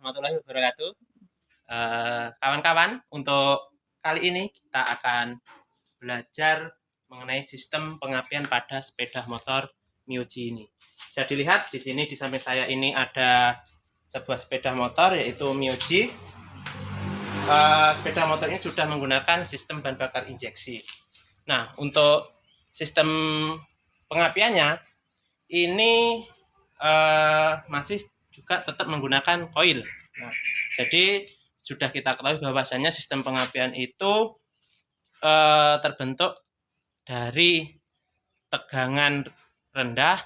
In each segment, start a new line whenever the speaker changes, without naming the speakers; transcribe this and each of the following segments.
warahmatullahi wabarakatuh. Kawan-kawan, untuk kali ini kita akan belajar mengenai sistem pengapian pada sepeda motor Miyuji ini. Bisa dilihat di sini di samping saya ini ada sebuah sepeda motor yaitu Miyuji. Sepeda motor ini sudah menggunakan sistem bahan bakar injeksi. Nah, untuk sistem pengapiannya ini masih juga tetap menggunakan koil. Nah, jadi sudah kita ketahui bahwasannya sistem pengapian itu terbentuk dari tegangan rendah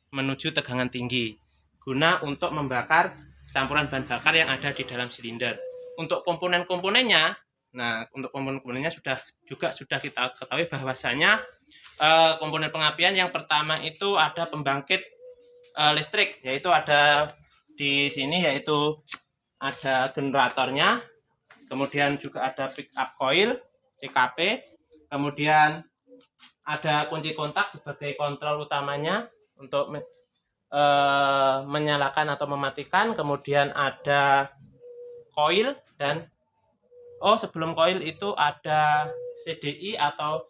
menuju tegangan tinggi guna untuk membakar campuran bahan bakar yang ada di dalam silinder. Untuk komponen-komponennya, sudah kita ketahui bahwasanya komponen pengapian yang pertama itu ada pembangkit listrik, yaitu ada di sini, yaitu ada generatornya, kemudian juga ada pick up coil CKP, kemudian ada kunci kontak sebagai kontrol utamanya untuk menyalakan atau mematikan, kemudian ada coil dan sebelum coil itu ada CDI atau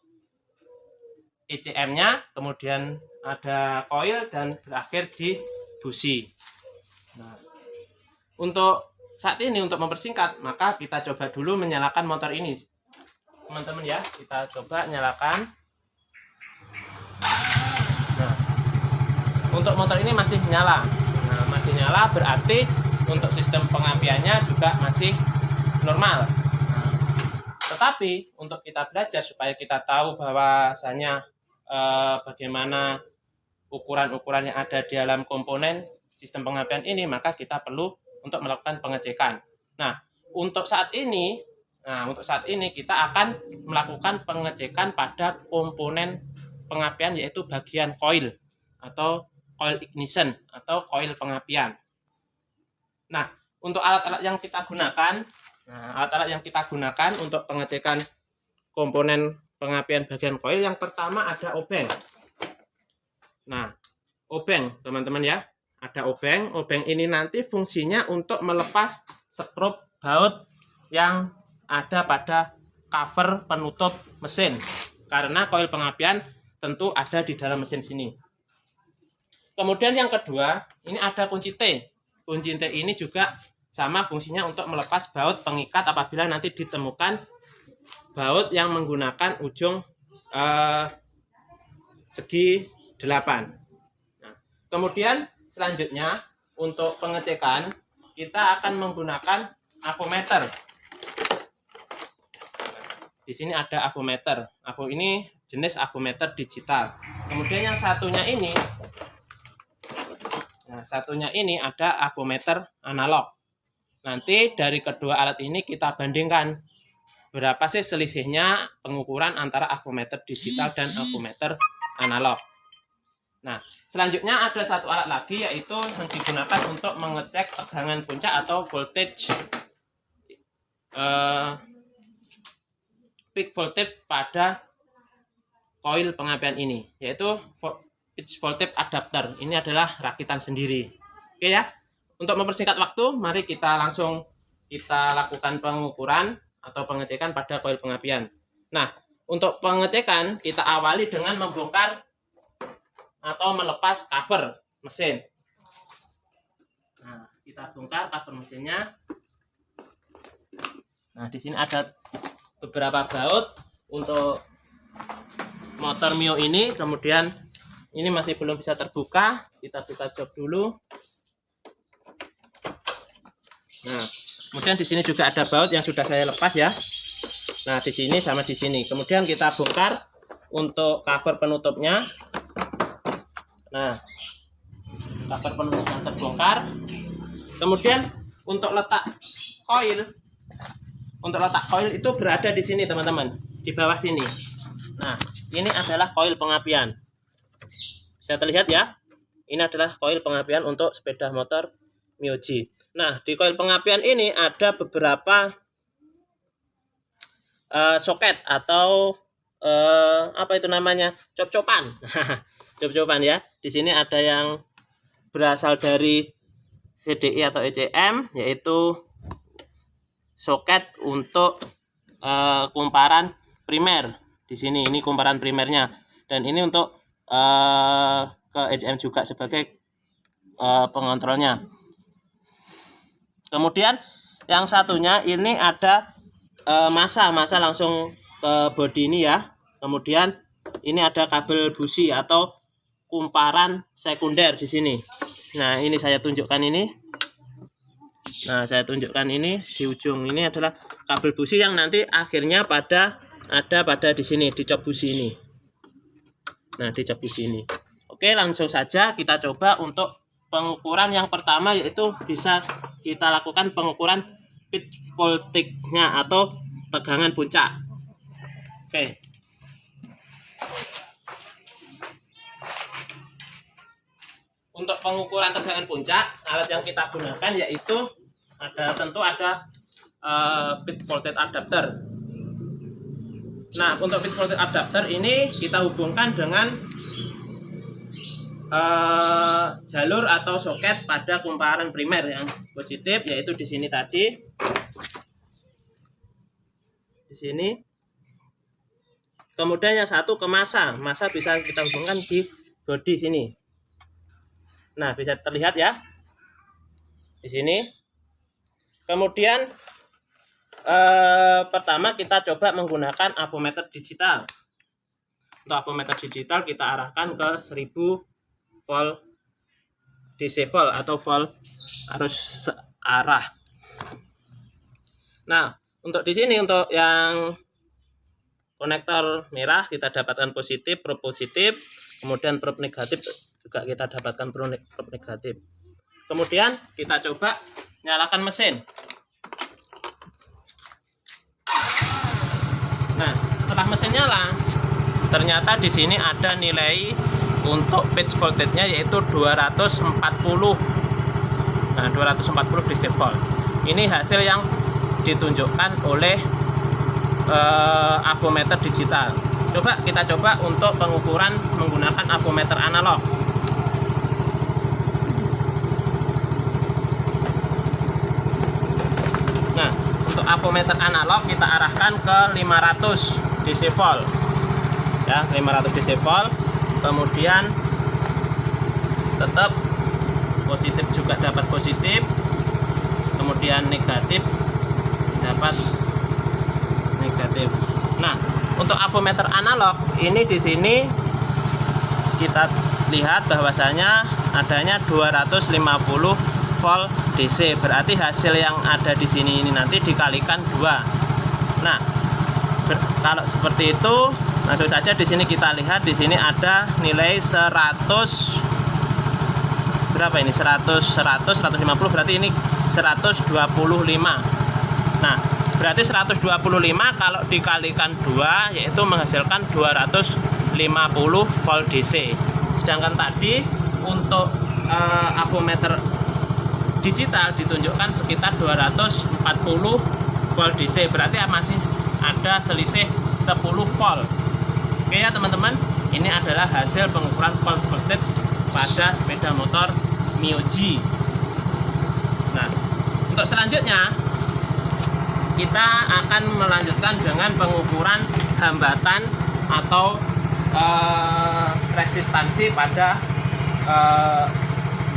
ECM-nya, kemudian ada coil dan berakhir di busi. Nah, untuk saat ini, untuk mempersingkat, maka kita coba dulu menyalakan motor ini, teman-teman ya. Kita coba nyalakan. Nah, untuk motor ini masih nyala. Nah, masih nyala berarti untuk sistem pengapiannya juga masih normal. Nah, tetapi untuk kita belajar supaya kita tahu bahwasanya bagaimana ukuran-ukuran yang ada di dalam komponen sistem pengapian ini, maka kita perlu untuk melakukan pengecekan. Nah, untuk saat ini kita akan melakukan pengecekan pada komponen pengapian, yaitu bagian coil atau coil ignition atau coil pengapian. Nah, untuk alat-alat yang kita gunakan, untuk pengecekan komponen pengapian bagian coil, yang pertama ada obeng. Nah, obeng, teman-teman ya, ada obeng. Obeng ini nanti fungsinya untuk melepas skrup baut yang ada pada cover penutup mesin, karena coil pengapian tentu ada di dalam mesin sini. Kemudian yang kedua, ini ada kunci T. Kunci T ini juga sama fungsinya untuk melepas baut pengikat apabila nanti ditemukan baut yang menggunakan ujung segi 8. Nah, kemudian selanjutnya untuk pengecekan kita akan menggunakan avometer. Di sini ada avometer. Ini jenis avometer digital. Kemudian yang satunya ini ada avometer analog. Nanti dari kedua alat ini kita bandingkan berapa sih selisihnya pengukuran antara avometer digital dan avometer analog. Nah, selanjutnya ada satu alat lagi, yaitu yang digunakan untuk mengecek tegangan puncak atau voltage peak voltage pada coil pengapian ini, yaitu pitch voltage adapter. Ini adalah rakitan sendiri. Oke ya. Untuk mempersingkat waktu, mari kita langsung lakukan pengukuran atau pengecekan pada coil pengapian. Nah, untuk pengecekan kita awali dengan membongkar atau melepas cover mesin. Nah, kita bongkar cover mesinnya. Nah, di sini ada beberapa baut untuk motor Mio ini. Kemudian ini masih belum bisa terbuka. Kita buka jok dulu. Nah, kemudian di sini juga ada baut yang sudah saya lepas ya. Nah, di sini sama di sini. Kemudian kita bongkar untuk cover penutupnya. Nah, cover penutupnya terbongkar. Kemudian untuk letak coil itu berada di sini, teman-teman, di bawah sini. Nah, ini adalah coil pengapian. Bisa terlihat ya? Ini adalah coil pengapian untuk sepeda motor Miyuji. Nah, di coil pengapian ini ada beberapa soket atau cop-copan. Cop-copan ya. Di sini ada yang berasal dari VDI atau ECM, yaitu soket untuk kumparan primer. Di sini ini kumparan primernya, dan ini untuk ke ECM juga sebagai pengontrolnya. Kemudian yang satunya ini ada masa langsung ke bodi ini ya. Kemudian ini ada kabel busi atau kumparan sekunder di sini. Nah, ini saya tunjukkan ini. Nah, saya tunjukkan ini di ujung ini adalah kabel busi yang nanti akhirnya ada pada di sini di cok busi ini. Nah, di cok busi ini. Oke, langsung saja kita coba untuk pengukuran yang pertama, yaitu bisa kita lakukan pengukuran pitch voltage-nya atau tegangan puncak. Oke. Untuk pengukuran tegangan puncak, alat yang kita gunakan yaitu tentu ada pitch voltage adapter. Nah, untuk pitch voltage adapter ini kita hubungkan dengan jalur atau soket pada kumparan primer yang positif, yaitu di sini tadi. Di sini. Kemudian yang satu ke masa bisa kita hubungkan di bodi sini. Nah, bisa terlihat ya di sini. Kemudian pertama kita coba menggunakan avometer digital. Untuk avometer digital kita arahkan ke 1000 volt DC volt atau volt arus searah. Nah, untuk di sini untuk yang konektor merah kita dapatkan positif, probe positif, kemudian probe negatif juga kita dapatkan probe negatif. Kemudian kita coba nyalakan mesin. Nah, setelah mesin nyala, ternyata di sini ada nilai untuk pitch voltage-nya yaitu 240. Nah, 240 DC volt. Ini hasil yang ditunjukkan oleh avometer digital. Kita coba untuk pengukuran menggunakan avometer analog. Nah, untuk avometer analog kita arahkan ke 500 DC volt. Ya, 500 DC volt. Kemudian tetap positif juga dapat positif. Kemudian negatif dapat negatif. Nah, untuk avometer analog ini di sini kita lihat bahwasanya adanya 250 volt DC. Berarti hasil yang ada di sini ini nanti dikalikan 2. Nah, kalau seperti itu langsung saja di sini kita lihat di sini ada nilai 100 berapa ini? 150 berarti ini 125. Nah, berarti 125 kalau dikalikan 2 yaitu menghasilkan 250 volt DC. Sedangkan tadi untuk avometer digital ditunjukkan sekitar 240 volt DC. Berarti masih ada selisih 10 volt. Oke ya teman-teman, ini adalah hasil pengukuran volt voltage pada sepeda motor Mio G. Nah, untuk selanjutnya kita akan melanjutkan dengan pengukuran hambatan atau resistansi pada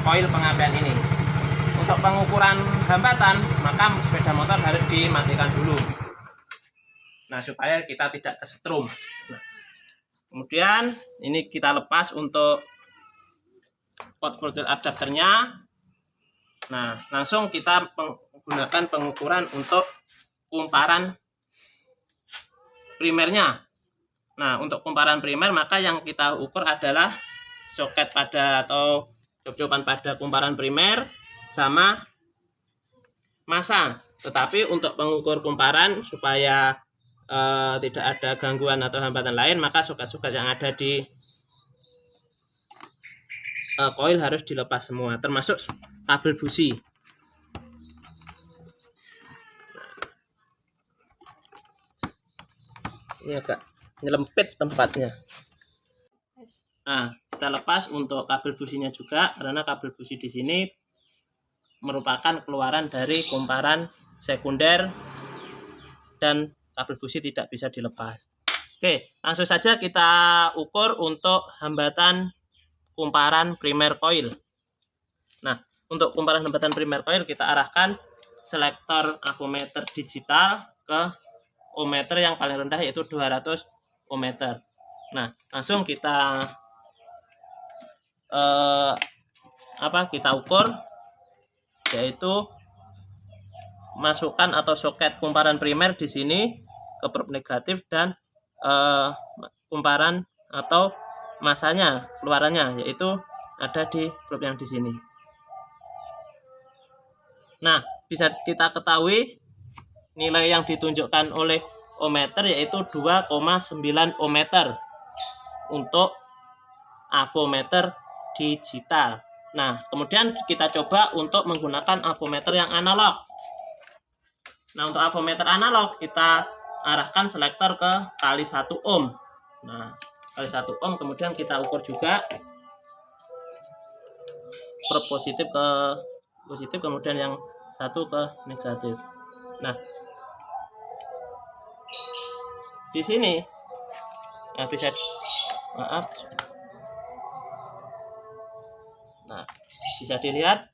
koil pengapian ini. Untuk pengukuran hambatan, maka sepeda motor harus dimatikan dulu. Nah, supaya kita tidak kesetrum. Nah, kemudian ini kita lepas untuk pot voltage adapternya. Nah, langsung kita menggunakan pengukuran untuk kumparan primernya. Nah, untuk kumparan primer maka yang kita ukur adalah soket pada atau job-joban pada kumparan primer sama masa. Tetapi untuk pengukur kumparan supaya tidak ada gangguan atau hambatan lain, maka soket-soket yang ada di koil harus dilepas semua, termasuk kabel busi. Ini agak nyelempit tempatnya. Nah, kita lepas untuk kabel businya juga, karena kabel busi di sini merupakan keluaran dari kumparan sekunder dan kabel busi tidak bisa dilepas. Oke, langsung saja kita ukur untuk hambatan kumparan primer coil. Nah, untuk kumparan hambatan primer coil kita arahkan selektor avometer digital ke ohmmeter yang paling rendah yaitu 200 ohmmeter. Nah, langsung kita kita ukur, yaitu masukkan atau soket kumparan primer di sini ke prob negatif dan kumparan atau masanya keluarannya yaitu ada di prob yang di sini. Nah, bisa kita ketahui nilai yang ditunjukkan oleh ohmmeter yaitu 2,9 ohmmeter untuk avometer digital. Nah, kemudian kita coba untuk menggunakan avometer yang analog. Nah, untuk avometer analog kita arahkan selektor ke kali 1 ohm. Nah, kali 1 ohm kemudian kita ukur juga prob positif ke positif, kemudian yang satu ke negatif. Nah, di sini bisa Nah, bisa dilihat.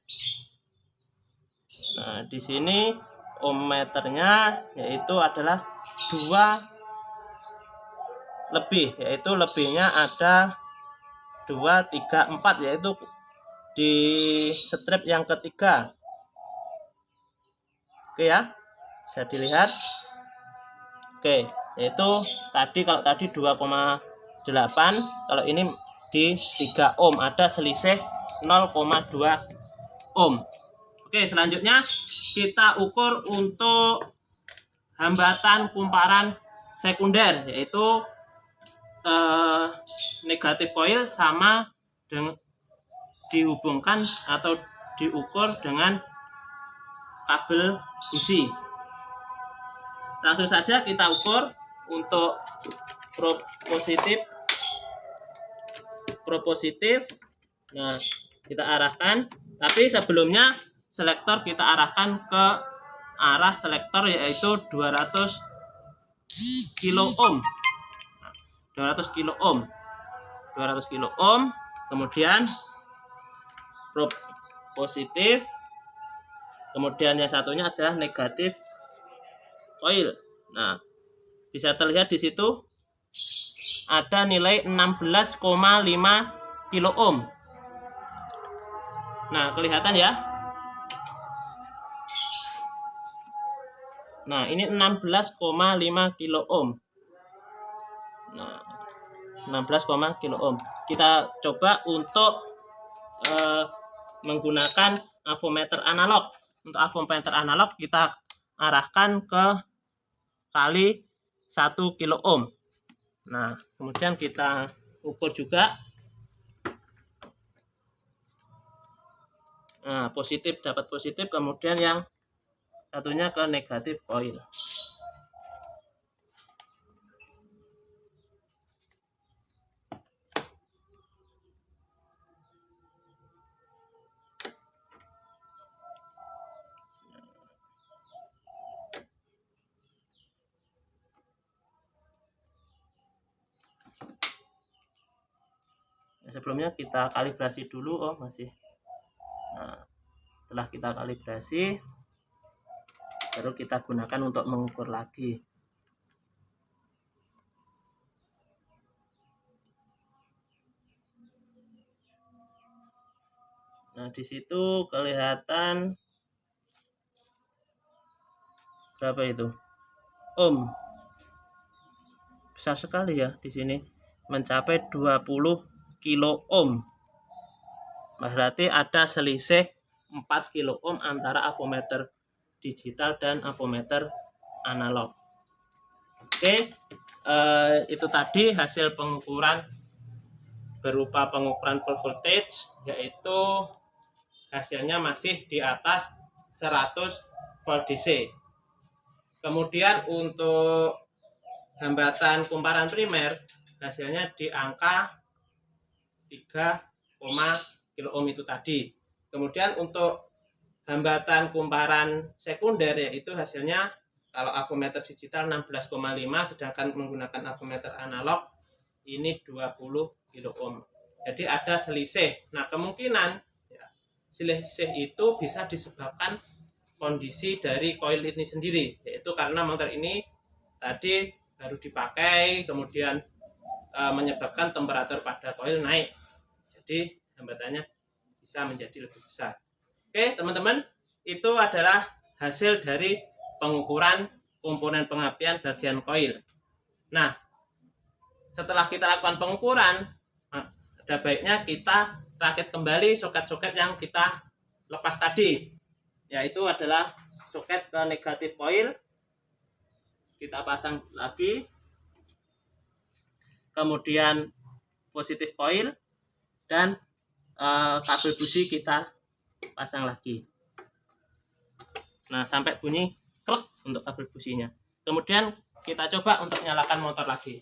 Nah, di sini ohmmeternya yaitu adalah 2 lebih, yaitu lebihnya ada 2, 3, 4, yaitu di strip yang ketiga. Oke ya, bisa dilihat. Oke, yaitu kalau tadi 2,8, kalau ini di 3 ohm, ada selisih 0,2 ohm. Oke, selanjutnya kita ukur untuk hambatan kumparan sekunder, yaitu negatif coil sama dengan dihubungkan atau diukur dengan kabel busi. Langsung saja kita ukur untuk prob positif. Nah, kita arahkan, tapi sebelumnya selektor kita arahkan ke arah selektor yaitu 200 kilo ohm. 200 kilo ohm. Kemudian prob positif. Kemudian yang satunya adalah negatif coil. Nah, bisa terlihat di situ ada nilai 16,5 kilo ohm. Nah, kelihatan ya. Nah, ini 16,5 kilo ohm. Nah, 16, kilo ohm. Kita coba untuk menggunakan avometer analog. Untuk avometer analog kita arahkan ke kali 1 kilo ohm. Nah, kemudian kita ukur juga. Nah, positif dapat positif, kemudian yang satunya ke negatif coil. Sebelumnya kita kalibrasi dulu. Masih. Nah, setelah kita kalibrasi baru kita gunakan untuk mengukur lagi. Nah, di situ kelihatan berapa itu? Ohm. Besar sekali ya di sini, mencapai 20 kilo ohm. Berarti ada selisih 4 kilo ohm antara avometer digital dan avometer analog. Oke, itu tadi hasil pengukuran berupa pengukuran pole voltage, yaitu hasilnya masih di atas 100 volt DC. Kemudian untuk hambatan kumparan primer hasilnya di angka 3, kilo ohm itu tadi. Kemudian untuk hambatan kumparan sekunder, yaitu hasilnya kalau avometer digital 16,5, sedangkan menggunakan avometer analog ini 20 kilo ohm. Jadi ada selisih. Nah, kemungkinan ya, selisih itu bisa disebabkan kondisi dari koil ini sendiri, yaitu karena motor ini tadi baru dipakai, kemudian menyebabkan temperatur pada koil naik. Jadi hambatannya bisa menjadi lebih besar. Oke, teman-teman, itu adalah hasil dari pengukuran komponen pengapian bagian koil. Nah, setelah kita lakukan pengukuran, ada baiknya kita rakit kembali soket-soket yang kita lepas tadi, yaitu adalah soket ke negatif koil. Kita pasang lagi, kemudian positif koil, dan kabel busi kita pasang lagi. Nah, sampai bunyi klek untuk kabel businya. Kemudian kita coba untuk nyalakan motor lagi.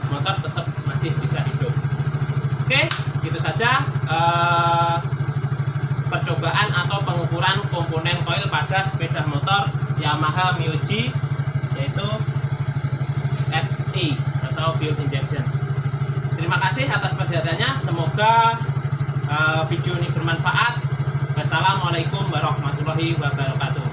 Motor tetap masih bisa hidup. Oke, gitu saja percobaan atau pengukuran komponen koil pada sepeda motor Yamaha Miyuji, yaitu FI atau fuel injection. Terima kasih atas perhatiannya. Semoga video ini bermanfaat. Wassalamualaikum warahmatullahi wabarakatuh.